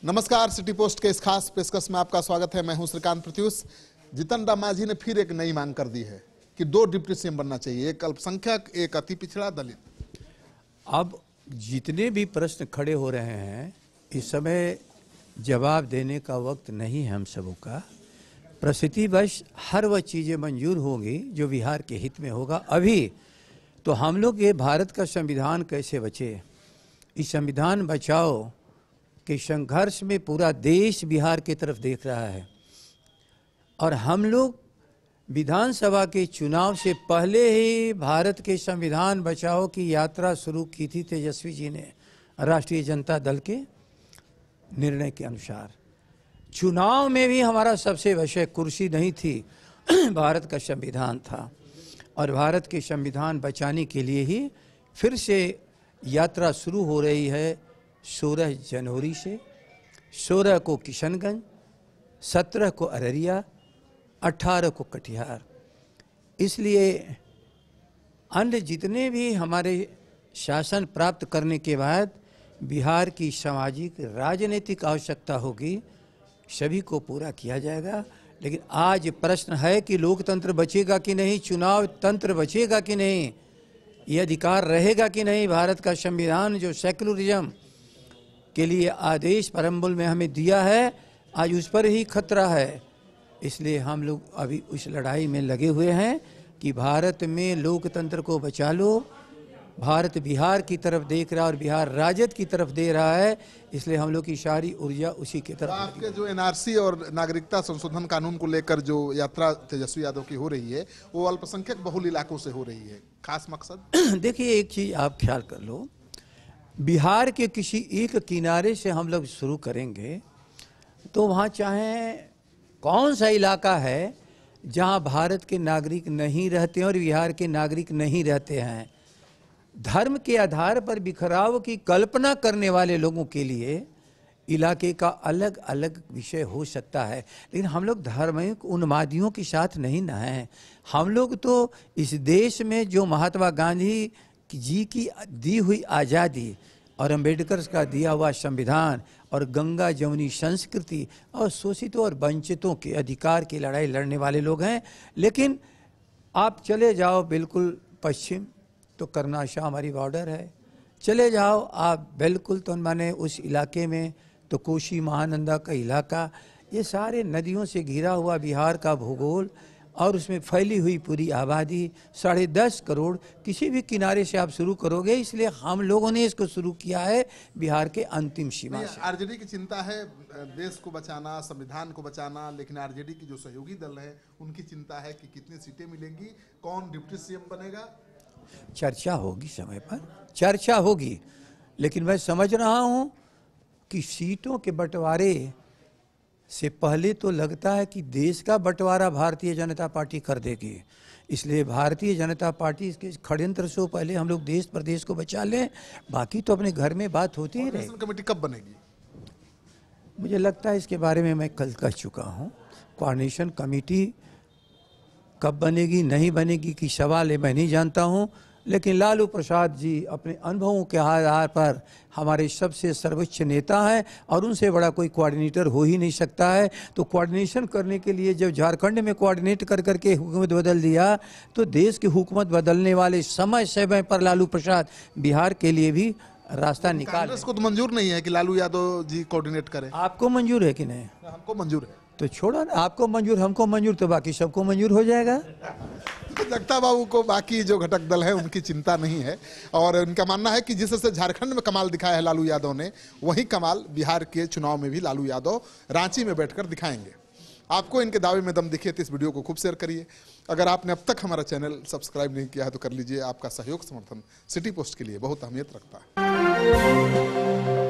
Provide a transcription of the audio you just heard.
नमस्कार, city post के इस खास पेशकश में आपका स्वागत है। मैं हूं श्रीकांत प्रत्युष। जीतन राम मांझी ने फिर एक नई मांग कर दी है कि 2 डिप्टी सीएम बनना चाहिए, एक अल्पसंख्यक, एक अति पिछड़ा दलित। अब जितने भी प्रश्न खड़े हो रहे हैं, इस समय जवाब देने का वक्त नहीं है हम सबों का। परिस्थितिवश हर वह चीज़ें मंजूर होंगी जो बिहार के हित में होगा। अभी तो हम लोग ये भारत का संविधान कैसे बचे, इस संविधान बचाओ के संघर्ष में पूरा देश बिहार की तरफ देख रहा है। और हम लोग विधानसभा के चुनाव से पहले ही भारत के संविधान बचाओ की यात्रा शुरू की थी तेजस्वी जी ने, राष्ट्रीय जनता दल के निर्णय के अनुसार। चुनाव में भी हमारा सबसे विषय कुर्सी नहीं थी, भारत का संविधान था। और भारत के संविधान बचाने के लिए ही फिर से यात्रा शुरू हो रही है। 16 जनवरी से 16 को किशनगंज, 17 को अररिया, 18 को कटिहार। इसलिए अन्य जितने भी हमारे शासन प्राप्त करने के बाद बिहार की सामाजिक राजनीतिक आवश्यकता होगी, सभी को पूरा किया जाएगा। लेकिन आज प्रश्न है कि लोकतंत्र बचेगा कि नहीं, चुनाव तंत्र बचेगा कि नहीं, ये अधिकार रहेगा कि नहीं। भारत का संविधान जो सेक्युलरिज्म के लिए आदेश परम्बुल में हमें दिया है, आज उस पर ही खतरा है। इसलिए हम लोग अभी उस लड़ाई में लगे हुए हैं कि भारत में लोकतंत्र को बचा लो। भारत बिहार की तरफ देख रहा है और बिहार राजद की तरफ दे रहा है, इसलिए हम लोग की सारी ऊर्जा उसी की तरफ। आपके जो एनआरसी और नागरिकता संशोधन कानून को लेकर जो यात्रा तेजस्वी यादव की हो रही है, वो अल्पसंख्यक बहुल इलाकों से हो रही है, खास मकसद? देखिए, एक चीज आप ख्याल कर लो, बिहार के किसी एक किनारे से हम लोग शुरू करेंगे तो वहाँ चाहे कौन सा इलाका है जहाँ भारत के नागरिक नहीं रहते हैं और बिहार के नागरिक नहीं रहते हैं, धर्म के आधार पर बिखराव की कल्पना करने वाले लोगों के लिए इलाके का अलग अलग विषय हो सकता है। लेकिन हम लोग धार्मिक उन्मादियों के साथ नहीं न हैं। हम लोग तो इस देश में जो महात्मा गांधी जी की दी हुई आज़ादी और अम्बेडकर का दिया हुआ संविधान और गंगा जमुनी संस्कृति और शोषितों और वंचितों के अधिकार की लड़ाई लड़ने वाले लोग हैं। लेकिन आप चले जाओ बिल्कुल पश्चिम, तो करनाशा हमारी बॉर्डर है। चले जाओ आप बिल्कुल तो माने उस इलाके में तो कोशी महानंदा का इलाका, ये सारे नदियों से घिरा हुआ बिहार का भूगोल और उसमें फैली हुई पूरी आबादी 10.5 करोड़, किसी भी किनारे से आप शुरू करोगे। इसलिए हम लोगों ने इसको शुरू किया है बिहार के अंतिम सीमा से। आरजेडी की चिंता है देश को बचाना, संविधान को बचाना, लेकिन आरजेडी की जो सहयोगी दल है उनकी चिंता है कि कितनी सीटें मिलेंगी, कौन डिप्टी सीएम बनेगा। चर्चा होगी, समय पर चर्चा होगी, लेकिन मैं समझ रहा हूं कि सीटों के बंटवारे से पहले तो लगता है कि देश का बंटवारा भारतीय जनता पार्टी कर देगी। इसलिए भारतीय जनता पार्टी इसके षड्यंत्र से पहले हम लोग देश प्रदेश को बचा लें, बाकी तो अपने घर में बात होती ही रहेगी। कमेटी कब बनेगी? मुझे लगता है इसके बारे में मैं कल कह चुका हूँ। कोऑर्डिनेशन कमेटी कब बनेगी नहीं बनेगी की सवाल है, मैं नहीं जानता हूँ। लेकिन लालू प्रसाद जी अपने अनुभवों के आधार पर हमारे सबसे सर्वोच्च नेता हैं और उनसे बड़ा कोई कोऑर्डिनेटर हो ही नहीं सकता है। तो कोऑर्डिनेशन करने के लिए जब झारखंड में कोऑर्डिनेट कर करके हुकूमत बदल दिया, तो देश की हुकूमत बदलने वाले समय समय पर लालू प्रसाद बिहार के लिए भी रास्ता निकाल। कांग्रेस को तो मंजूर नहीं है कि लालू यादव जी कोऑर्डिनेट करें। आपको मंजूर है कि नहीं? हमको मंजूर है। तो छोड़ो ना, आपको मंजूर हमको मंजूर, तो बाकी सबको मंजूर हो जाएगा। जगता बाबू को बाकी जो घटक दल है उनकी चिंता नहीं है और उनका मानना है कि जिससे झारखंड में कमाल दिखाया है लालू यादव ने, वही कमाल बिहार के चुनाव में भी लालू यादव रांची में बैठकर दिखाएंगे। आपको इनके दावे में दम दिखे तो इस वीडियो को खूब शेयर करिए। अगर आपने अब तक हमारा चैनल सब्सक्राइब नहीं किया है तो कर लीजिए। आपका सहयोग समर्थन सिटी पोस्ट के लिए बहुत अहमियत रखता है।